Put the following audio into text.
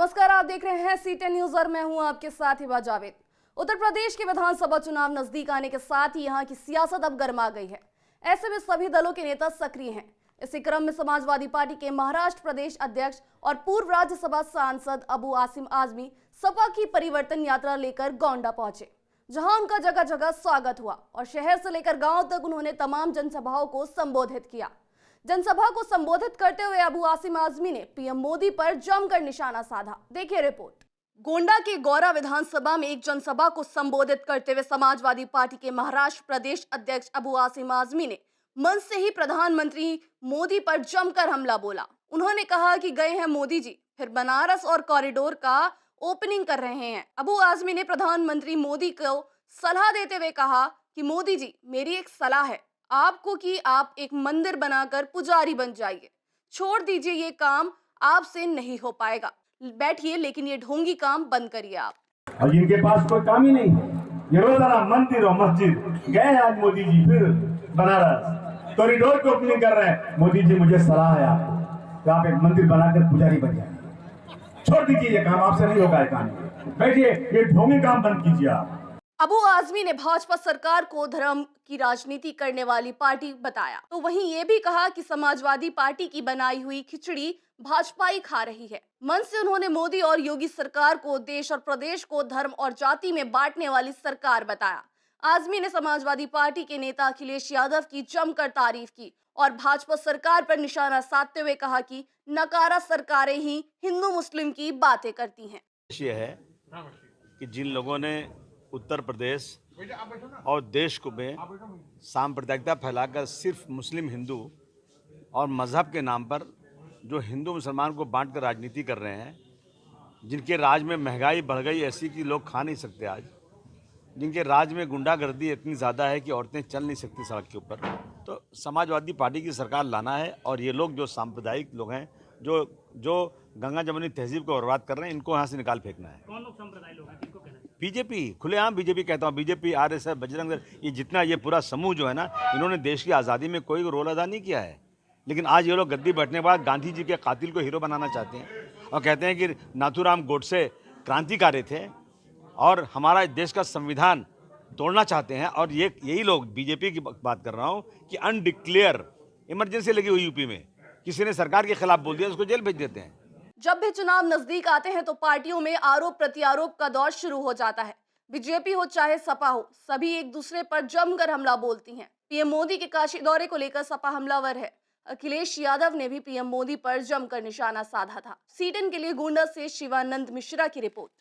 नमस्कार, आप देख रहे हैं C10 न्यूज और मैं हूं आपके साथ हिबा जावेद। उत्तर प्रदेश के विधानसभा चुनाव नजदीक आने के साथ ही यहां की सियासत अब गर्मा गई है। ऐसे में सभी दलों के नेता सक्रिय हैं। इसी क्रम में समाजवादी पार्टी के महाराष्ट्र प्रदेश अध्यक्ष और पूर्व राज्यसभा सांसद अबू आसिम आजमी सपा की परिवर्तन यात्रा लेकर गोंडा पहुंचे, जहां उनका जगह जगह स्वागत हुआ और शहर से लेकर गांव तक उन्होंने तमाम जनसभाओं को संबोधित किया। जनसभा को संबोधित करते हुए अबू आसिम आजमी ने पीएम मोदी पर जमकर निशाना साधा। देखिए रिपोर्ट। गोंडा के गौरा विधानसभा में एक जनसभा को संबोधित करते हुए समाजवादी पार्टी के महाराष्ट्र प्रदेश अध्यक्ष अबू आसिम आजमी ने मंच से ही प्रधानमंत्री मोदी पर जमकर हमला बोला। उन्होंने कहा कि गए हैं मोदी जी, फिर बनारस और कॉरिडोर का ओपनिंग कर रहे हैं। अबू आजमी ने प्रधानमंत्री मोदी को सलाह देते हुए कहा कि मोदी जी, मेरी एक सलाह है आपको कि आप एक मंदिर बनाकर पुजारी बन जाइए। छोड़ दीजिए, ये काम आपसे नहीं हो पाएगा। बैठिए, लेकिन ये ढोंगी काम बंद करिए आप। और इनके पास कोई काम ही नहीं है। ये रोजाना मंदिर और मस्जिद गए हैं। आज मोदी जी फिर बनारस कॉरिडोर को ओपनिंग कर रहे हैं। मोदी जी, मुझे सलाह है आपको कि आप एक मंदिर बनाकर पुजारी बन जाए। छोड़ दीजिए, ये काम आपसे नहीं होगा। काम बैठिए, ये ढोंगी काम बंद कीजिए आप। अबू आजमी ने भाजपा सरकार को धर्म की राजनीति करने वाली पार्टी बताया, तो वहीं ये भी कहा कि समाजवादी पार्टी की बनाई हुई खिचड़ी भाजपा ही खा रही है। मंच से उन्होंने मोदी और योगी सरकार को देश और प्रदेश को धर्म और जाति में बांटने वाली सरकार बताया। आजमी ने समाजवादी पार्टी के नेता अखिलेश यादव की जमकर तारीफ की और भाजपा सरकार पर निशाना साधते हुए कहा कि नकारा सरकारें ही हिंदू मुस्लिम की बातें करती हैं। ये है कि जिन लोगों ने उत्तर प्रदेश और देश को में सांप्रदायिकता फैलाकर सिर्फ मुस्लिम हिंदू और मजहब के नाम पर जो हिंदू मुसलमान को बांटकर राजनीति कर रहे हैं, जिनके राज में महंगाई बढ़ गई ऐसी कि लोग खा नहीं सकते आज, जिनके राज में गुंडागर्दी इतनी ज़्यादा है कि औरतें चल नहीं सकती सड़क के ऊपर, तो समाजवादी पार्टी की सरकार लाना है। और ये लोग जो सांप्रदायिक लोग हैं, जो गंगा जमुनी तहजीब को बर्बाद कर रहे हैं, इनको यहाँ से निकाल फेंकना है। कौन लोग संप्रदाय लोग हैं, किनको कहना है? बीजेपी, खुलेआम बीजेपी कहता हूँ, बीजेपी, आरएसएस, बजरंग दल, ये जितना ये पूरा समूह जो है ना, इन्होंने देश की आज़ादी में कोई रोल अदा नहीं किया है। लेकिन आज ये लोग गद्दी बैठने के बाद गांधी जी के कातिल को हीरो बनाना चाहते हैं और कहते हैं कि नाथूराम गोडसे क्रांतिकारी थे और हमारा देश का संविधान तोड़ना चाहते हैं। और यही लोग, बीजेपी की बात कर रहा हूँ, कि अनडिक्लेयर इमरजेंसी लगी हुई यूपी में, किसी ने सरकार के खिलाफ बोल दिया, उसको जेल भेज देते हैं। जब भी चुनाव नजदीक आते हैं तो पार्टियों में आरोप प्रत्यारोप का दौर शुरू हो जाता है। बीजेपी हो चाहे सपा हो, सभी एक दूसरे पर जमकर हमला बोलती हैं। पीएम मोदी के काशी दौरे को लेकर सपा हमलावर है। अखिलेश यादव ने भी पीएम मोदी पर जमकर निशाना साधा था। C10 के लिए गोंडा से शिवानंद मिश्रा की रिपोर्ट।